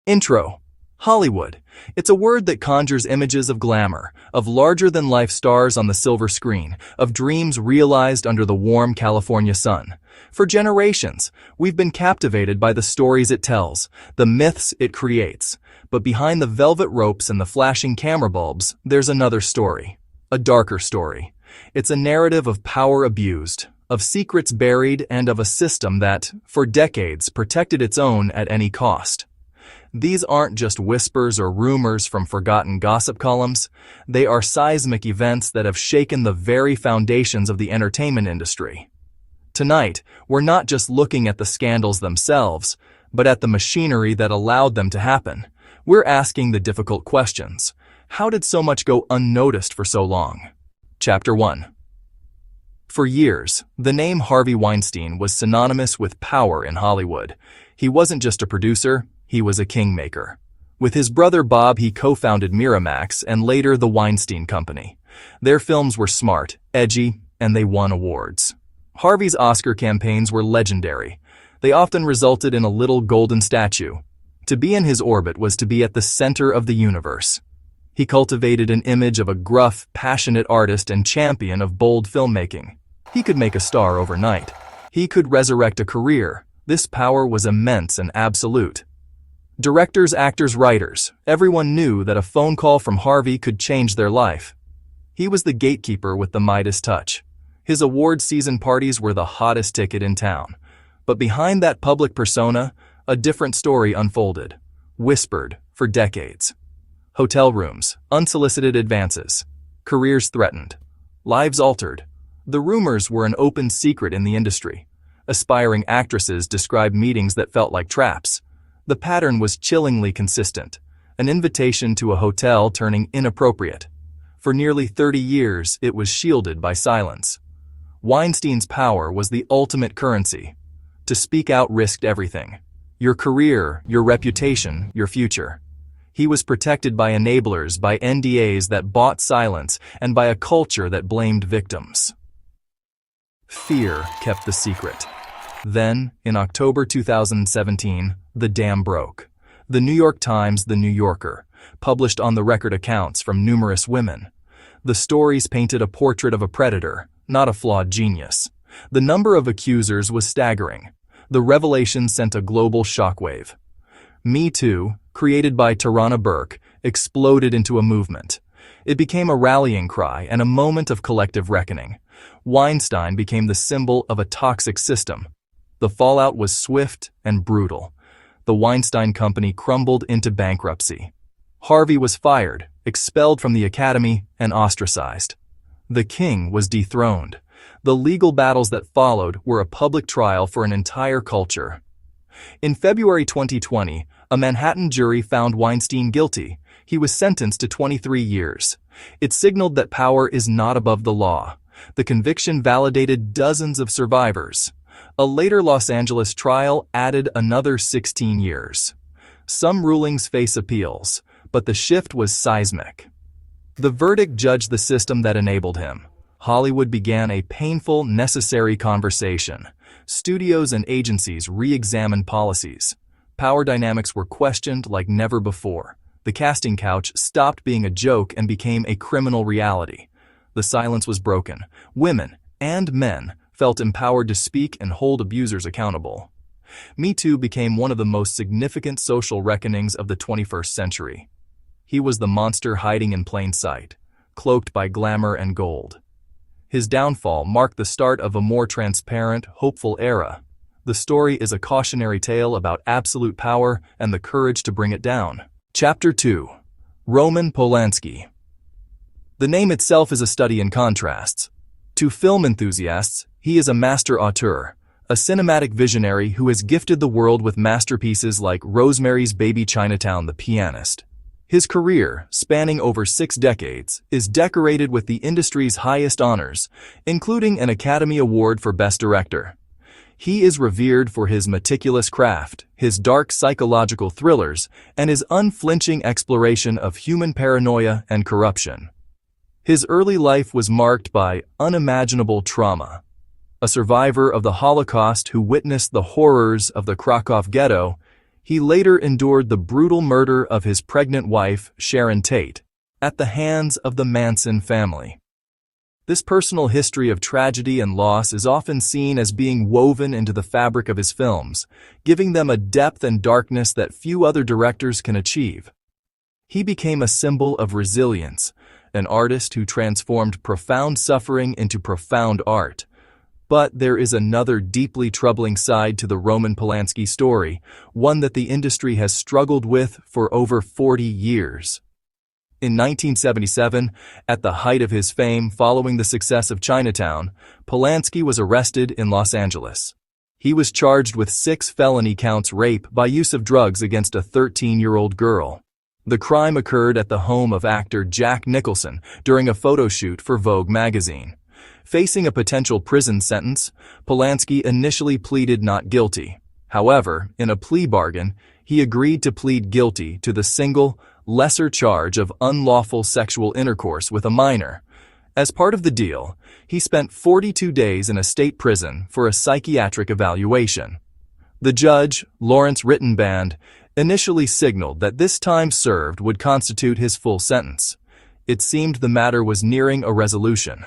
Intro. Hollywood. It's a word that conjures images of glamour, of larger-than-life stars on the silver screen, of dreams realized under the warm California sun. For generations, we've been captivated by the stories it tells, the myths it creates. But behind the velvet ropes and the flashing camera bulbs, there's another story. A darker story. It's a narrative of power abused, of secrets buried, and of a system that, for decades, protected its own at any cost. These aren't just whispers or rumors from forgotten gossip columns. They are seismic events that have shaken the very foundations of the entertainment industry. Tonight, we're not just looking at the scandals themselves, but at the machinery that allowed them to happen. We're asking the difficult questions. How did so much go unnoticed for so long? Chapter 1. For years, the name Harvey Weinstein was synonymous with power in Hollywood. He wasn't just a producer, he was a kingmaker. With his brother Bob, he co-founded Miramax and later the Weinstein Company. Their films were smart, edgy, and they won awards. Harvey's Oscar campaigns were legendary. They often resulted in a little golden statue. To be in his orbit was to be at the center of the universe. He cultivated an image of a gruff, passionate artist and champion of bold filmmaking. He could make a star overnight. He could resurrect a career. This power was immense and absolute. Directors, actors, writers, everyone knew that a phone call from Harvey could change their life. He was the gatekeeper with the Midas touch. His award season parties were the hottest ticket in town. But behind that public persona, a different story unfolded, whispered for decades. Hotel rooms, unsolicited advances, careers threatened, lives altered. The rumors were an open secret in the industry. Aspiring actresses described meetings that felt like traps. The pattern was chillingly consistent, an invitation to a hotel turning inappropriate. For nearly 30 years, it was shielded by silence. Weinstein's power was the ultimate currency. To speak out risked everything. Your career, your reputation, your future. He was protected by enablers, by NDAs that bought silence, and by a culture that blamed victims. Fear kept the secret. Then, in October 2017, the dam broke. The New York Times, The New Yorker, published on-the-record accounts from numerous women. The stories painted a portrait of a predator, not a flawed genius. The number of accusers was staggering. The revelation sent a global shockwave. Me Too, created by Tarana Burke, exploded into a movement. It became a rallying cry and a moment of collective reckoning. Weinstein became the symbol of a toxic system. The fallout was swift and brutal. The Weinstein Company crumbled into bankruptcy. Harvey was fired, expelled from the academy, and ostracized. The king was dethroned. The legal battles that followed were a public trial for an entire culture. In February 2020, a Manhattan jury found Weinstein guilty. He was sentenced to 23 years. It signaled that power is not above the law. The conviction validated dozens of survivors. A later Los Angeles trial added another 16 years. Some rulings face appeals, but the shift was seismic. The verdict judged the system that enabled him. Hollywood began a painful, necessary conversation. Studios and agencies re-examined policies. Power dynamics were questioned like never before. The casting couch stopped being a joke and became a criminal reality. The silence was broken. Women and men felt empowered to speak and hold abusers accountable. Me Too became one of the most significant social reckonings of the 21st century. He was the monster hiding in plain sight, cloaked by glamour and gold. His downfall marked the start of a more transparent, hopeful era. The story is a cautionary tale about absolute power and the courage to bring it down. Chapter 2. Roman Polanski. The name itself is a study in contrasts. To film enthusiasts, he is a master auteur, a cinematic visionary who has gifted the world with masterpieces like Rosemary's Baby, Chinatown, The Pianist. His career, spanning over 6 decades, is decorated with the industry's highest honors, including an Academy Award for Best Director. He is revered for his meticulous craft, his dark psychological thrillers, and his unflinching exploration of human paranoia and corruption. His early life was marked by unimaginable trauma. A survivor of the Holocaust who witnessed the horrors of the Krakow ghetto, He later endured the brutal murder of his pregnant wife, Sharon Tate, at the hands of the Manson family. This personal history of tragedy and loss is often seen as being woven into the fabric of his films, giving them a depth and darkness that few other directors can achieve. He became a symbol of resilience, an artist who transformed profound suffering into profound art. But there is another deeply troubling side to the Roman Polanski story, one that the industry has struggled with for over 40 years. In 1977, at the height of his fame following the success of Chinatown, Polanski was arrested in Los Angeles. He was charged with 6 felony counts rape by use of drugs against a 13-year-old girl. The crime occurred at the home of actor Jack Nicholson during a photo shoot for Vogue magazine. Facing a potential prison sentence, Polanski initially pleaded not guilty. However, in a plea bargain, he agreed to plead guilty to the single, lesser charge of unlawful sexual intercourse with a minor. As part of the deal, he spent 42 days in a state prison for a psychiatric evaluation. The judge, Lawrence Rittenband, initially signaled that this time served would constitute his full sentence. It seemed the matter was nearing a resolution.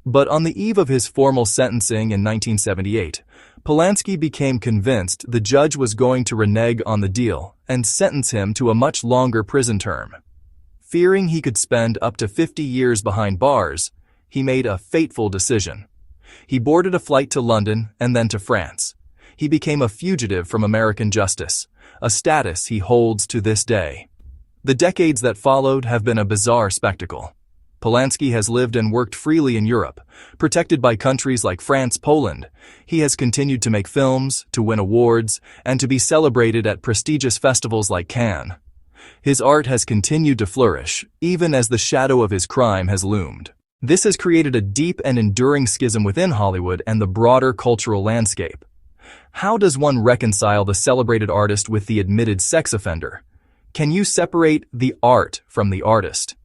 But on the eve of his formal sentencing in 1978, Polanski became convinced the judge was going to renege on the deal and sentence him to a much longer prison term. Fearing he could spend up to 50 years behind bars, he made a fateful decision. He boarded a flight to London and then to France. He became a fugitive from American justice, a status he holds to this day. The decades that followed have been a bizarre spectacle. Polanski has lived and worked freely in Europe, protected by countries like France, Poland. He has continued to make films, to win awards, and to be celebrated at prestigious festivals like Cannes. His art has continued to flourish, even as the shadow of his crime has loomed. This has created a deep and enduring schism within Hollywood and the broader cultural landscape. How does one reconcile the celebrated artist with the admitted sex offender? Can you separate the art from the artist?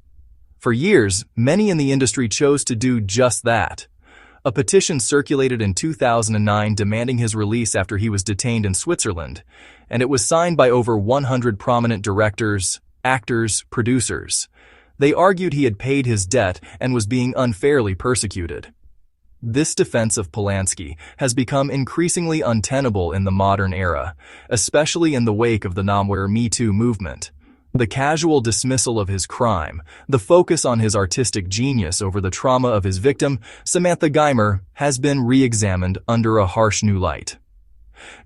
For years, many in the industry chose to do just that. A petition circulated in 2009 demanding his release after he was detained in Switzerland, and it was signed by over 100 prominent directors, actors, producers. They argued he had paid his debt and was being unfairly persecuted. This defense of Polanski has become increasingly untenable in the modern era, especially in the wake of the nowhere Me Too movement. The casual dismissal of his crime, the focus on his artistic genius over the trauma of his victim, Samantha Geimer, has been re-examined under a harsh new light.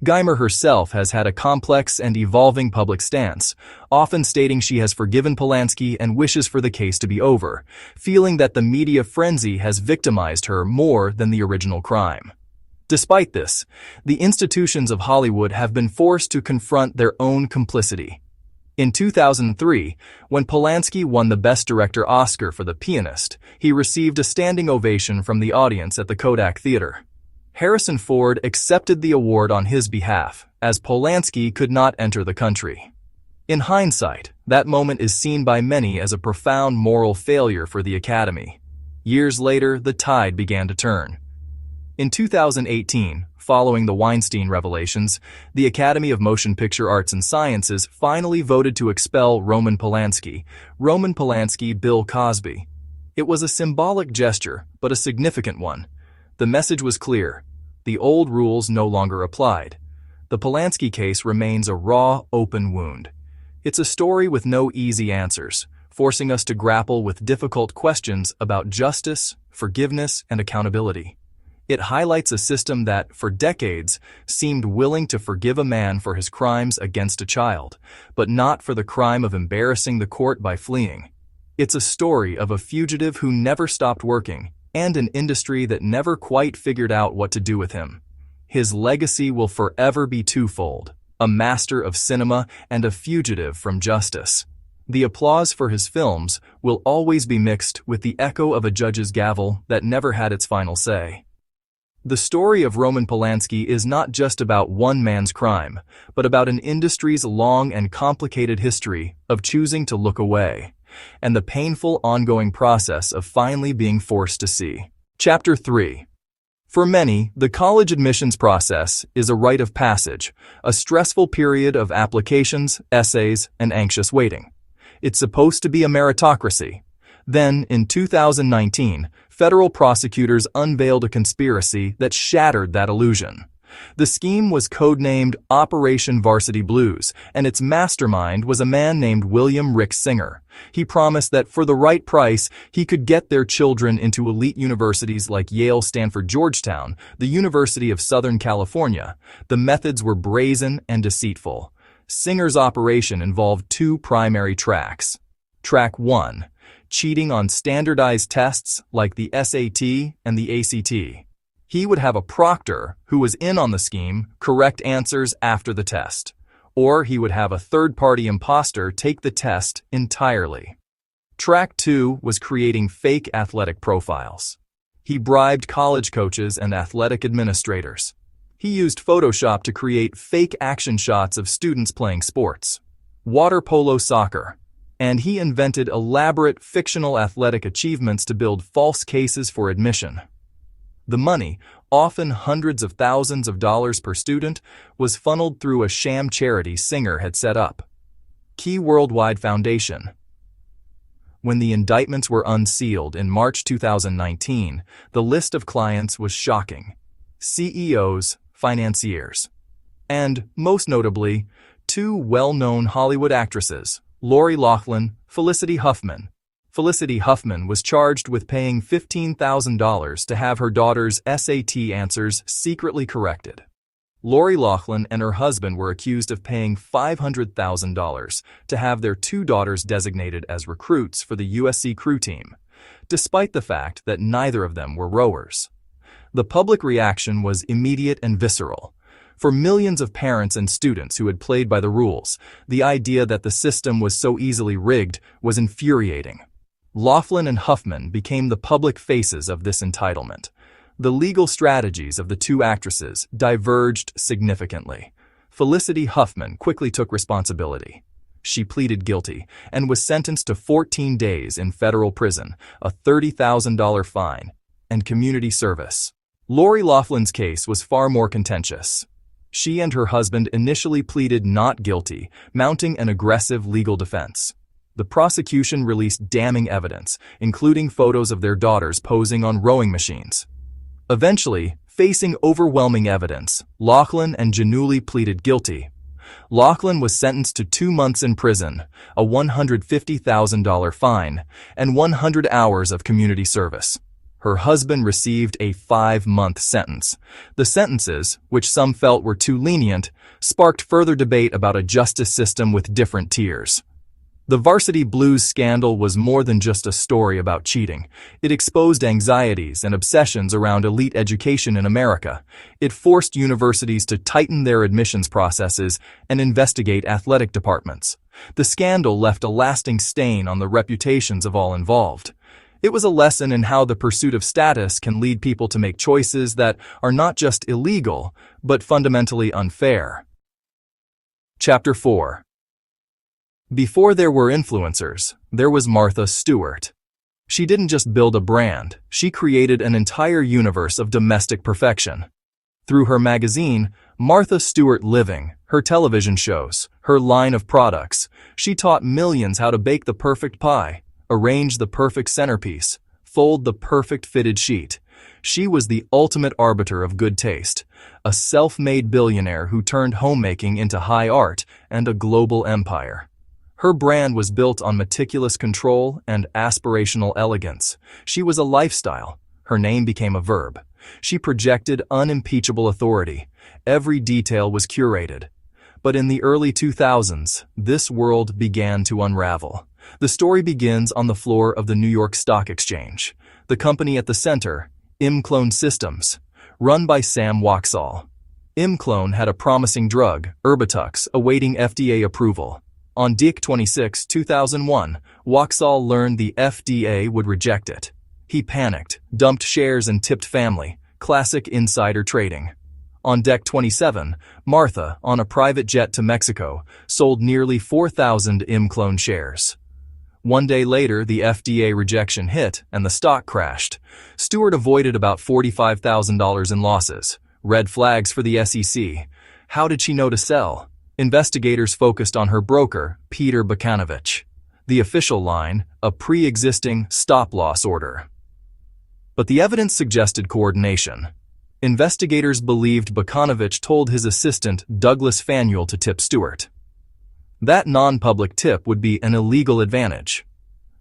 Geimer herself has had a complex and evolving public stance, often stating she has forgiven Polanski and wishes for the case to be over, feeling that the media frenzy has victimized her more than the original crime. Despite this, the institutions of Hollywood have been forced to confront their own complicity. In 2003, when Polanski won the Best Director Oscar for The Pianist, he received a standing ovation from the audience at the Kodak Theater. Harrison Ford accepted the award on his behalf, as Polanski could not enter the country. In hindsight, that moment is seen by many as a profound moral failure for the Academy. Years later, the tide began to turn. In 2018, following the Weinstein revelations, the Academy of Motion Picture Arts and Sciences finally voted to expel Roman Polanski, Bill Cosby. It was a symbolic gesture, but a significant one. The message was clear. The old rules no longer applied. The Polanski case remains a raw, open wound. It's a story with no easy answers, forcing us to grapple with difficult questions about justice, forgiveness, and accountability. It highlights a system that, for decades, seemed willing to forgive a man for his crimes against a child, but not for the crime of embarrassing the court by fleeing. It's a story of a fugitive who never stopped working, and an industry that never quite figured out what to do with him. His legacy will forever be twofold: a master of cinema and a fugitive from justice. The applause for his films will always be mixed with the echo of a judge's gavel that never had its final say. The story of Roman Polanski is not just about one man's crime, but about an industry's long and complicated history of choosing to look away, and the painful ongoing process of finally being forced to see. Chapter 3. For many, the college admissions process is a rite of passage, a stressful period of applications, essays, and anxious waiting. It's supposed to be a meritocracy. Then, in 2019, federal prosecutors unveiled a conspiracy that shattered that illusion. The scheme was codenamed Operation Varsity Blues, and its mastermind was a man named William Rick Singer. He promised that for the right price, he could get their children into elite universities like Yale, Stanford, Georgetown, the University of Southern California. The methods were brazen and deceitful. Singer's operation involved two primary tracks. Track 1. Cheating on standardized tests like the SAT and the ACT. He would have a proctor who was in on the scheme correct answers after the test, or he would have a third-party imposter take the test entirely. Track 2 was creating fake athletic profiles. He bribed college coaches and athletic administrators. He used Photoshop to create fake action shots of students playing sports, water polo, soccer, and he invented elaborate fictional athletic achievements to build false cases for admission. The money, often hundreds of thousands of dollars per student, was funneled through a sham charity Singer had set up, Key Worldwide Foundation. When the indictments were unsealed in March 2019, the list of clients was shocking. CEOs, financiers, and, most notably, two well-known Hollywood actresses, Lori Loughlin, Felicity Huffman. Felicity Huffman was charged with paying $15,000 to have her daughter's SAT answers secretly corrected. Lori Loughlin and her husband were accused of paying $500,000 to have their two daughters designated as recruits for the USC crew team, despite the fact that neither of them were rowers. The public reaction was immediate and visceral. For millions of parents and students who had played by the rules, the idea that the system was so easily rigged was infuriating. Loughlin and Huffman became the public faces of this entitlement. The legal strategies of the two actresses diverged significantly. Felicity Huffman quickly took responsibility. She pleaded guilty and was sentenced to 14 days in federal prison, a $30,000 fine, and community service. Lori Loughlin's case was far more contentious. She and her husband initially pleaded not guilty, mounting an aggressive legal defense. The prosecution released damning evidence, including photos of their daughters posing on rowing machines. Eventually, facing overwhelming evidence, Loughlin and Giannulli pleaded guilty. Loughlin was sentenced to 2 months in prison, a $150,000 fine, and 100 hours of community service. Her husband received a 5-month sentence. The sentences, which some felt were too lenient, sparked further debate about a justice system with different tiers. The Varsity Blues scandal was more than just a story about cheating. It exposed anxieties and obsessions around elite education in America. It forced universities to tighten their admissions processes and investigate athletic departments. The scandal left a lasting stain on the reputations of all involved. It was a lesson in how the pursuit of status can lead people to make choices that are not just illegal, but fundamentally unfair. Chapter 4. Before there were influencers, there was Martha Stewart. She didn't just build a brand, she created an entire universe of domestic perfection. Through her magazine, Martha Stewart Living, her television shows, her line of products, she taught millions how to bake the perfect pie, arrange the perfect centerpiece, fold the perfect fitted sheet. She was the ultimate arbiter of good taste, a self-made billionaire who turned homemaking into high art and a global empire. Her brand was built on meticulous control and aspirational elegance. She was a lifestyle. Her name became a verb. She projected unimpeachable authority. Every detail was curated. But in the early 2000s, this world began to unravel. The story begins on the floor of the New York Stock Exchange. The company at the center, ImClone Systems, run by Sam Waxall. ImClone had a promising drug, Erbitux, awaiting FDA approval. On Dec. 26, 2001, Waxall learned the FDA would reject it. He panicked, dumped shares and tipped family, classic insider trading. On Dec. 27, Martha, on a private jet to Mexico, sold nearly 4,000 ImClone shares. One day later, the FDA rejection hit and the stock crashed. Stewart avoided about $45,000 in losses. Red flags for the SEC. How did she know to sell? Investigators focused on her broker, Peter Bakanovich. The official line, a pre-existing stop-loss order. But the evidence suggested coordination. Investigators believed Bakanovich told his assistant, Douglas Fanuel, to tip Stewart. That non-public tip would be an illegal advantage.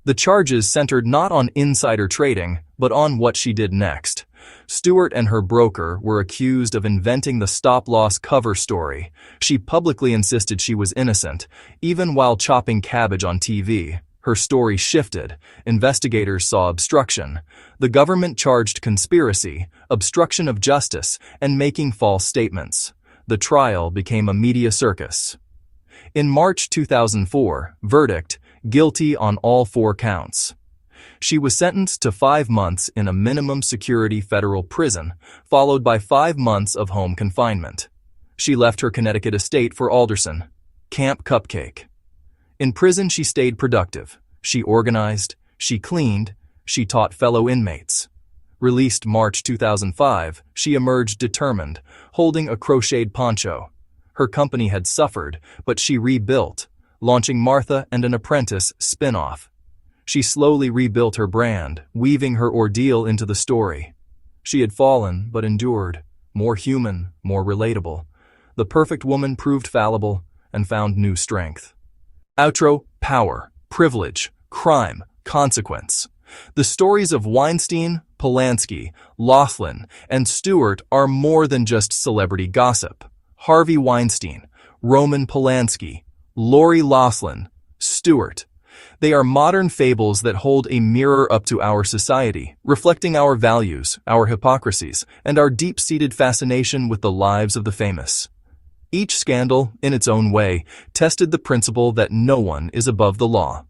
The charges centered not on insider trading, but on what she did next. Stewart and her broker were accused of inventing the stop-loss cover story. She publicly insisted she was innocent, even while chopping cabbage on TV. Her story shifted. Investigators saw obstruction. The government charged conspiracy, obstruction of justice, and making false statements. The trial became a media circus. In March 2004, verdict, guilty on all 4 counts. She was sentenced to 5 months in a minimum security federal prison, followed by 5 months of home confinement. She left her Connecticut estate for Alderson, Camp Cupcake. In prison, she stayed productive. She organized, she cleaned, she taught fellow inmates. Released March 2005, she emerged determined, holding a crocheted poncho. Her company had suffered, but she rebuilt, launching Martha and an Apprentice spin-off. She slowly rebuilt her brand, weaving her ordeal into the story. She had fallen, but endured, more human, more relatable. The perfect woman proved fallible and found new strength. Outro: power, privilege, crime, consequence. The stories of Weinstein, Polanski, Laughlin, and Stewart are more than just celebrity gossip. Harvey Weinstein, Roman Polanski, Lori Loughlin, Stewart. They are modern fables that hold a mirror up to our society, reflecting our values, our hypocrisies, and our deep-seated fascination with the lives of the famous. Each scandal, in its own way, tested the principle that no one is above the law.